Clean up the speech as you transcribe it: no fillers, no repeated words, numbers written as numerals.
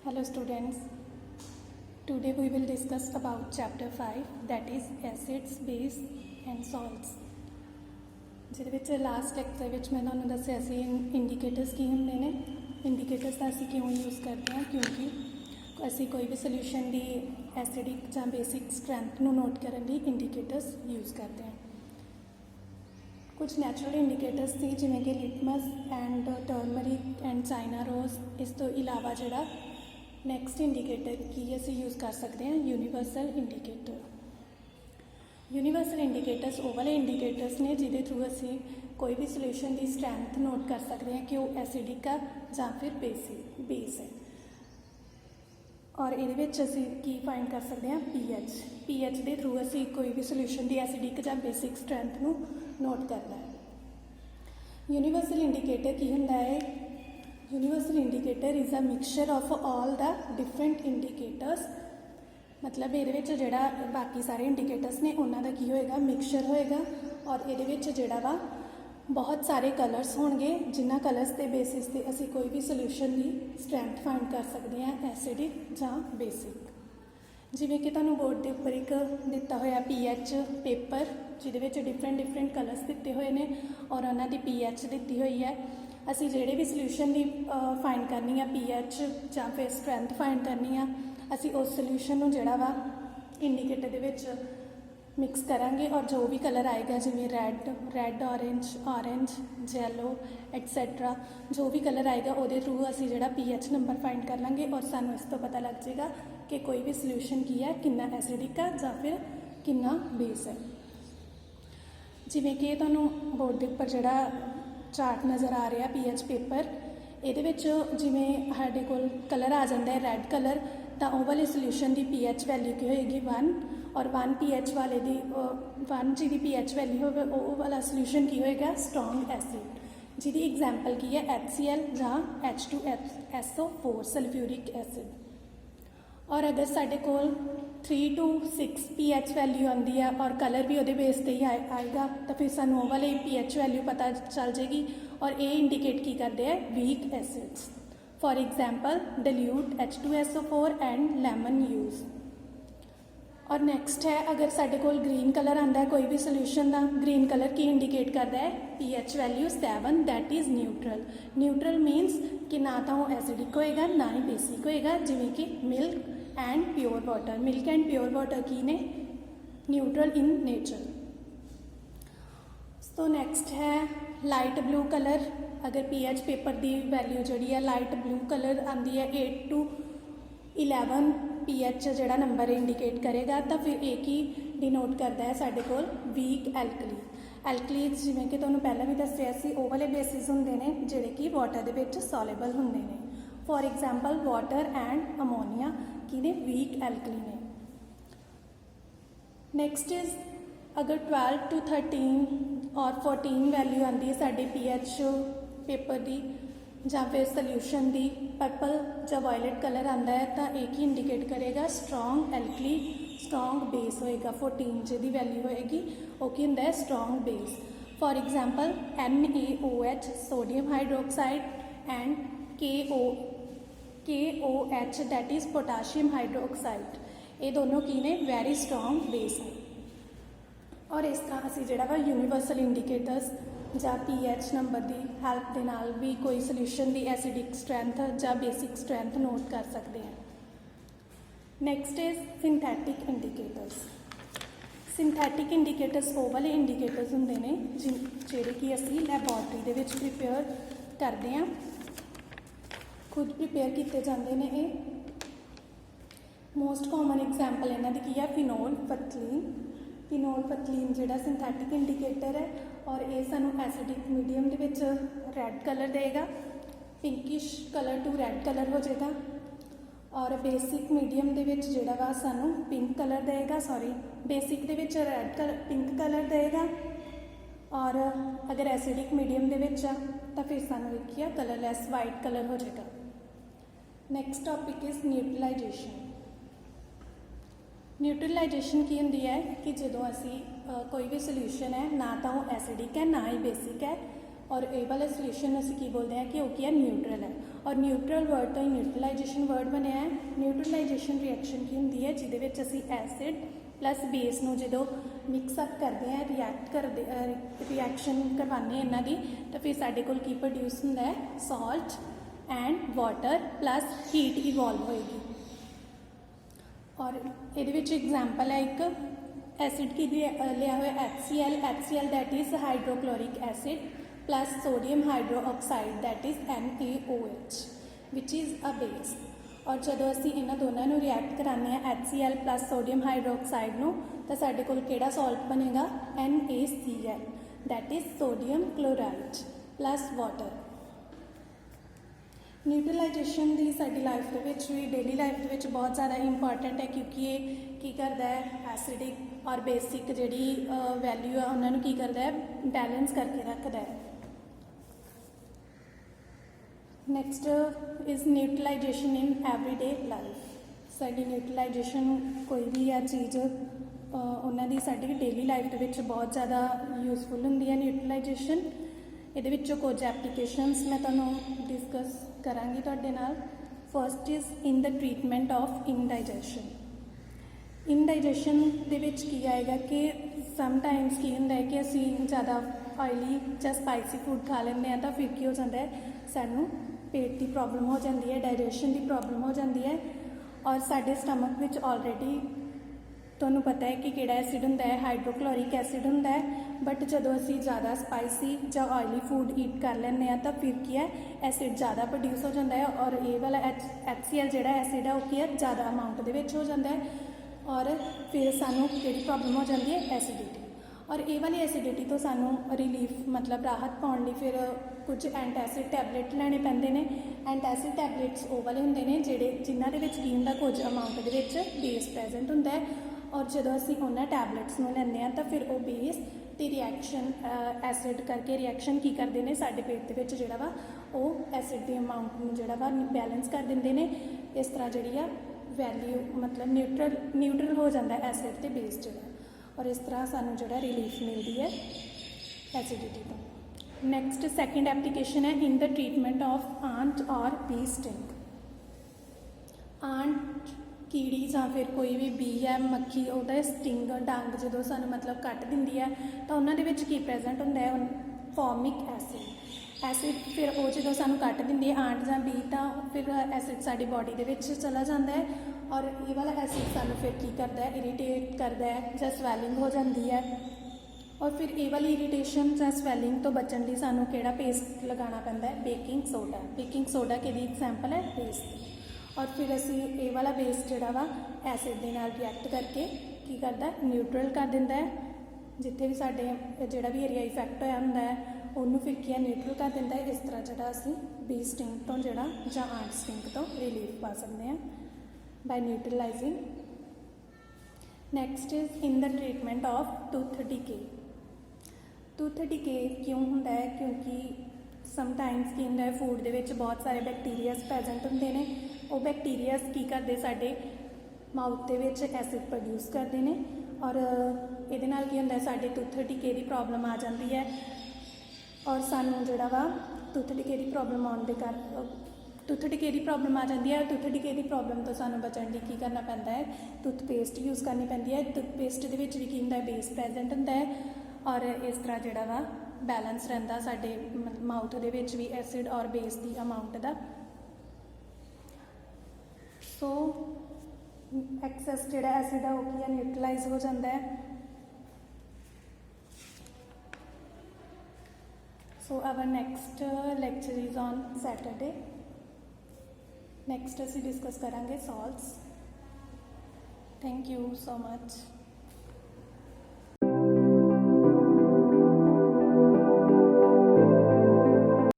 Hello students, today we will discuss about chapter 5 that is acids, base and salts। ਜਿਹਦੇ ਵਿੱਚ last lecture ਵਿੱਚ ਮੈਂ ਤੁਹਾਨੂੰ ਦੱਸਿਆ ਸੀ ਇੰਡੀਕੇਟਰਸ ਕੀ ਹੁੰਦੇ ਨੇ। ਇੰਡੀਕੇਟਰਸ ਦਾ ਅਸੀਂ ਕਿਉਂ ਯੂਜ਼ ਕਰਦੇ ਹਾਂ, ਕਿਉਂਕਿ ਅਸੀਂ ਕੋਈ ਵੀ ਸੋਲਿਊਸ਼ਨ ਦੀ ਐਸਿਡਿਕ ਜਾਂ ਬੇਸਿਕ ਸਟਰੈਂਥ ਨੂੰ ਨੋਟ ਕਰਨ ਲਈ ਇੰਡੀਕੇਟਰਸ ਯੂਜ਼ ਕਰਦੇ ਹਾਂ। ਕੁਝ ਨੈਚੁਰਲ ਇੰਡੀਕੇਟਰਸ ਸੀ ਜਿਵੇਂ ਕਿ litmus and turmeric and China rose. ਇਸ ਤੋਂ ਇਲਾਵਾ ਜਿਹੜਾ ਨੈਕਸਟ ਇੰਡੀਕੇਟਰ ਕੀ ਅਸੀਂ ਯੂਜ਼ ਕਰ ਸਕਦੇ ਹਾਂ, ਯੂਨੀਵਰਸਲ ਇੰਡੀਕੇਟਰ। ਯੂਨੀਵਰਸਲ ਇੰਡੀਕੇਟਰਸ ਉਹ ਵਾਲੇ ਇੰਡੀਕੇਟਰਸ ਨੇ ਜਿਹਦੇ ਥਰੂ ਅਸੀਂ ਕੋਈ ਵੀ ਸੋਲਿਊਸ਼ਨ ਦੀ ਸਟਰੈਂਥ ਨੋਟ ਕਰ ਸਕਦੇ ਹਾਂ ਕਿ ਉਹ ਐਸਿਡਿਕ ਆ ਜਾਂ ਫਿਰ ਬੇਸ ਹੈ। ਔਰ ਇਹਦੇ ਵਿੱਚ ਅਸੀਂ ਕੀ ਫਾਈਂਡ ਕਰ ਸਕਦੇ ਹਾਂ, ਪੀਐਚ ਦੇ ਥਰੂ ਅਸੀਂ ਕੋਈ ਵੀ ਸੋਲਿਊਸ਼ਨ ਦੀ ਐਸਿਡਿਕ ਜਾਂ ਬੇਸਿਕ ਸਟਰੈਂਥ ਨੂੰ ਨੋਟ ਕਰਨਾ ਹੈ। ਯੂਨੀਵਰਸਲ ਇੰਡੀਕੇਟਰ ਕੀ ਹੁੰਦਾ ਹੈ? Universal indicator is a mixture of all the different indicators. मतलब ये जोड़ा बाकी सारे इंडिकेटर्स ने उन्होंने की होएगा, मिक्सचर होएगा। और ये जोड़ा वा बहुत सारे कलर्स होंगे जिन्होंने कलर्स के बेसिस पे असी कोई भी सोल्यूशन की स्ट्रैंथ फाइंड कर सकते हैं, एसिडिक जां बेसिक। जिमें कि तुहानूं बोर्ड के उपर एक दिता होया पीएच पेपर जिहदे डिफरेंट कलर्स दिते हुए हैं और उन्हों की पीएच दी हुई है। ਅਸੀਂ ਜਿਹੜੇ ਵੀ ਸੋਲਿਊਸ਼ਨ ਦੀ ਫਾਈਂਡ ਕਰਨੀ ਆ ਪੀਐਚ ਜਾਂ ਫਿਰ ਸਟਰੈਂਥ ਫਾਈਂਡ ਕਰਨੀ ਆ, ਅਸੀਂ ਉਸ ਸੋਲਿਊਸ਼ਨ ਨੂੰ ਜਿਹੜਾ ਵਾ ਇੰਡੀਕੇਟਰ ਦੇ ਵਿੱਚ ਮਿਕਸ ਕਰਾਂਗੇ ਔਰ ਜੋ ਵੀ ਕਲਰ ਆਏਗਾ ਜਿਵੇਂ ਰੈੱਡ ਔਰੇਂਜ ਯੈਲੋ ਐਟਸੈਟਰਾ, ਜੋ ਵੀ ਕਲਰ ਆਏਗਾ ਉਹਦੇ ਥਰੂ ਅਸੀਂ ਜਿਹੜਾ ਪੀਐਚ ਨੰਬਰ ਫਾਈਂਡ ਕਰ ਲਾਂਗੇ ਔਰ ਸਾਨੂੰ ਇਸ ਤੋਂ ਪਤਾ ਲੱਗ ਜਾਏਗਾ ਕਿ ਕੋਈ ਵੀ ਸੋਲਿਊਸ਼ਨ ਕੀ ਹੈ, ਕਿੰਨਾ ਐਸਿਡਿਕ ਆ ਜਾਂ ਫਿਰ ਕਿੰਨਾ ਬੇਸ ਹੈ। ਜਿਵੇਂ ਕਿ ਤੁਹਾਨੂੰ ਬੋਰਡ ਦੇ ਉੱਪਰ ਜਿਹੜਾ ਚਾਰਟ नज़र आ रहा पीएच पेपर, ये जिमें साढ़े को कलर आ जाता है रैड कलर, तो वह वाले सोल्यूशन की पीएच वैल्यू की होएगी 1 और 1 पीएच वाले दी 1 जी पीएच वैल्यू हो वो वाला सोल्यूशन की होएगा स्ट्रोंग एसिड, जिसकी एग्जाम्पल की है HCl या H2SO4 सल्फ्यूरिक एसिड। और अगर साढ़े को 3 to 6 पीएच वैल्यू आती है और कलर भी वो बेस पर ही आएगा तो फिर सानू वो वाले पीएच वैल्यू पता चल जाएगी और ये इंडिकेट की करते हैं weak acids. For example dilute H2SO4 and lemon use. और नैक्सट है अगर साढ़े को ग्रीन कलर आता है कोई भी सोल्यूशन का, ग्रीन कलर की इंडिकेट करता है pH value 7 that is neutral. Neutral मीनस कि ना तो वो एसिडिक होएगा ना ही बेसिक होएगा, जिमें कि milk and pure water. Milk and pure water की ने न्यूट्रल इन नेचर। तो नैक्सट है लाइट ब्लू कलर। अगर पीएच पेपर की वैल्यू जी है लाइट ब्लू कलर आती है 8 to 11 पीएच जोड़ा नंबर इंडिकेट करेगा तो फिर एक ही डिनोट करता है साढ़े को वीक एल्कली। एल्कलीज जिमें कि तुहानूं पहले भी दस्सिया सी वो वाले बेसिस होंदे ने जिहड़े कि वाटर दे विच सॉलेबल होंदे ने। फॉर एग्जाम्पल वाटर एंड अमोनीया की ने वीक एल्कली ने। नैक्सट इज़ अगर 12 to 13 और 14 वैल्यू आती है साढ़े पीएच पेपर की ਜਾਂ फिर सोल्यूशन की पर्पल या वायलट कलर आता है तो एक ही इंडिकेट करेगा स्ट्रोंग एल्कली स्ट्रोंग बेस होएगा। 14 जिहदी वैल्यू होएगी वो की हुंदा है strong base. For example NaOH sodium hydroxide and KOH that is potassium hydroxide, ये दोनों की ने वैरी स्ट्रोंग बेस है। और इसका असी जिहड़ा वा यूनीवर्सल इंडिकेटर्स ਜਾਂ पीएच नंबर की हैल्प के नाल भी कोई सोल्यूशन की एसिडिक स्ट्रैंथ या बेसिक स्ट्रैंथ नोट कर सकते हैं। Next is synthetic indicators. Synthetic indicators वो वाले इंडिकेटर्स होंगे ने जिहड़े कि असी लैबोरेटरी दे विच प्रिपेयर करते हैं, खुद प्रिपेयर किए जाते हैं। ये मोस्ट कॉमन एग्जाम्पल इन्हां दी की है फिनोल पतलीन। फिनोल पतलीन जिहड़ा सिंथैटिक इंडिकेटर है और ये सानू एसिडिक मीडियम दे विच रैड कलर देगा, pinkish colour to red colour हो जाएगा। और बेसिक मीडियम दे विच जिहड़ा वा सानू पिंक कलर देगा, बेसिक दे विच रैड कलर पिंक कलर देगा। और अगर एसिडिक मीडियम दे विच आ तो फिर सानू एक कलरलैस वाइट कलर हो जाएगा। Next topic is neutralization. Neutralization की होंदी है कि जो असी कोई भी सोल्यूशन है ना तो वो एसिडिक है ना ही बेसिक है और ये वाला सोल्यूशन असीं की बोलते हैं कि वो क्या न्यूट्रल है। और न्यूट्रल वर्ड तो ही न्यूट्रलाइजेशन वर्ड बनया है। न्यूट्रलाइजेशन रिएक्शन की होंगी है जिहदे विच असीं एसिड प्लस बेस नूं जदों मिक्सअप करते हैं रिएक्ट करते रिएक्शन करवाने इन्हां दी तो फिर साडे कोल की प्रोड्यूस हुंदा है salt and water plus heat evolve होएगी। और ये एग्जाम्पल है एक एसिड की लिया हुआ HCl that is hydrochloric acid plus sodium hydro oxide that is NaOH which is a base. और जदों असीं इन्हां दोनों नूं रिएक्ट कराने हैं HCl plus sodium hydroxide नूं तो साडे कोल किहड़ा सॉल्ट बनेगा NaCl that is sodium chloride plus water. Neutralization की साडी लाइफ के विच भी डेली लाइफ के बहुत ज़्यादा इंपॉर्टेंट है क्योंकि ये की करता है एसिडिक और बेसिक जिहड़ी वैल्यू है उन्होंने की करता है बैलेंस करके रखता है। Next is neutralization in everyday life. साडी न्यूट्रलाइजेशन कोई भी आ चीज़ उन्होंने साडी डेली लाइफ के विच बहुत ज़्यादा यूजफुल होंदी है न्यूट्रलाइजेशन। ਇਹਦੇ ਵਿੱਚੋਂ ਕੁਝ ਐਪਲੀਕੇਸ਼ਨਸ मैं ਤੁਹਾਨੂੰ डिस्कस करांगी ਤੁਹਾਡੇ ਨਾਲ। First is in the treatment of indigestion. Indigestion ਦੇ ਵਿੱਚ ਕੀ ਆਏਗਾ कि ਸਮਟਾਈਮਸ ਕੀ ਹੁੰਦਾ है कि ਅਸੀਂ ज़्यादा ऑयली ਜਾਂ स्पाइसी फूड खा ਲੈਂਦੇ ਹਾਂ ਤਾਂ ਫਿਰ ਕੀ ਹੋ ਜਾਂਦਾ ਹੈ ਸਾਨੂੰ पेट की प्रॉब्लम हो जाती है डाइजेशन की प्रॉब्लम हो जाती है। और साडे स्टमक विच ऑलरेडी तुहानूं पता है कि किहड़ा एसिड हुंदा है हाइड्रोक्लोरिक एसिड हुंदा है। बट जदों असीं ज़्यादा स्पाइसी जां ऑयली फूड ईट कर लैंदे हैं तो फिर की है एसिड ज़्यादा प्रोड्यूस हो जाता है और ये वाला HCl जिहड़ा एसिड है वो की है ज़्यादा अमाउंट दे विच हो जाता है और फिर सानूं किहड़ी प्रॉब्लम हो जाती है एसिडिटी। और ये वाली एसिडिटी तो सानूं रिलीफ मतलब राहत पाउण लई फिर कुछ एंटासिड टैबलेट लैणे पैंदे ने। एंटासिड टैबलेट्स वो वाले हुंदे ने जिहड़े जिन्हां दे विच की हुंदा कुछ अमाउंट दे विच बेस प्रेजेंट हुंदा है और जदों असीं उन्हां टैबलेट्स नूं लैंदे हां तां फिर वो बेस ते रिएक्शन एसिड करके रिएक्शन की करते हैं साडे पेट दे विच जिहड़ा वा वो एसिड दी अमाउंट नूं जिहड़ा वा बैलेंस कर दिंदे ने। इस तरह जिहड़ी आ वैल्यू मतलब न्यूट्रल हो जाता है एसिड ते बेस जिहड़ा और इस तरह सानूं जिहड़ा रिलीफ मिलती है एसिडिटी तो। नैक्सट सैकेंड एप्लीकेशन है in the treatment of ant और बी स्टिंग। आंट कीड़ी ਜਾਂ फिर कोई भी बी है मक्खी ਉਹਦਾ ਸਟਿੰਗ ਡੰਗ ਜਦੋਂ ਸਾਨੂੰ मतलब ਕੱਟ ਦਿੰਦੀ ਹੈ ਤਾਂ ਉਹਨਾਂ ਦੇ ਵਿੱਚ ਕੀ ਪ੍ਰੈਜ਼ੈਂਟ ਹੁੰਦਾ ਹੈ ਫੋਰਮਿਕ ਐਸਿਡ ਫਿਰ ਉਹ ਜਦੋਂ ਸਾਨੂੰ ਕੱਟ ਦਿੰਦੀ ਹੈ ਆਂਟ ਜਾਂ ਬੀ ਤਾਂ ਫਿਰ ਐਸਿਡ ਸਾਡੀ ਬੋਡੀ ਦੇ ਵਿੱਚ ਚਲਾ ਜਾਂਦਾ ਹੈ और ये वाला एसिड सानू फिर की करता है इरीटेट करता है ਜਾਂ स्वैलिंग हो जाती है। और फिर ये वाली इरीटेशन ਜਾਂ स्वैलिंग तो बचन ਲਈ सानू केड़ा पेस्ट लगाना पैंदा है बेकिंग सोडा। बेकिंग सोडा कि एग्जाम्पल है बेस की। और फिर असी ये वाला बेस जिहड़ा वा एसिड दे नाल रिएक्ट करके की करता है न्यूट्रल कर दिंदा है जिथे भी साडे जिहड़ा भी एरिया इफेक्ट होया हुंदा है उन्होंने फिर की न्यूट्रल कर दिंदा है। इस तरह जिहड़ा असी बी स्टिंग तो जिहड़ा जां आंट स्टिंग तो रिलीफ पा सकते हैं by neutralizing। Next is in the treatment of tooth decay। tooth decay क्यों होंदा है क्योंकि समटाइम्स की होंदा है फूड दे विच बहुत सारे बैक्टीरियाज प्रेजेंट होंदे ने। वो बैक्टीरियाज की करते साडे माउथ दे विच एसिड प्रोड्यूस करते हैं और इहदे नाल की होंदा है साडे टूथ डिके की प्रॉब्लम आ जाती है और सानू जिहड़ा वा टूथ डिके की प्रॉब्लम आउण दे कर टूथ डिके की प्रॉब्लम आ जाती है। टूथ डिके की प्रॉब्लम तो सानू बचण लई की करना पैंदा है टूथपेस्ट यूज़ करनी पैंदी है। टूथपेस्ट दे विच भी की हुंदा है बेस प्रेजेंट हुंदा है और इस तरह जिहड़ा वा बैलेंस रहिंदा साडे माउथ दे विच भी एसिड और बेस की अमाउंट दा। सो एक्सेस जिहड़ा एसिड है वो की न्यूट्रलाइज हो जाता है। So our next lecture is on Saturday. Next असी डिस्कस करांगे salts. Thank you so much.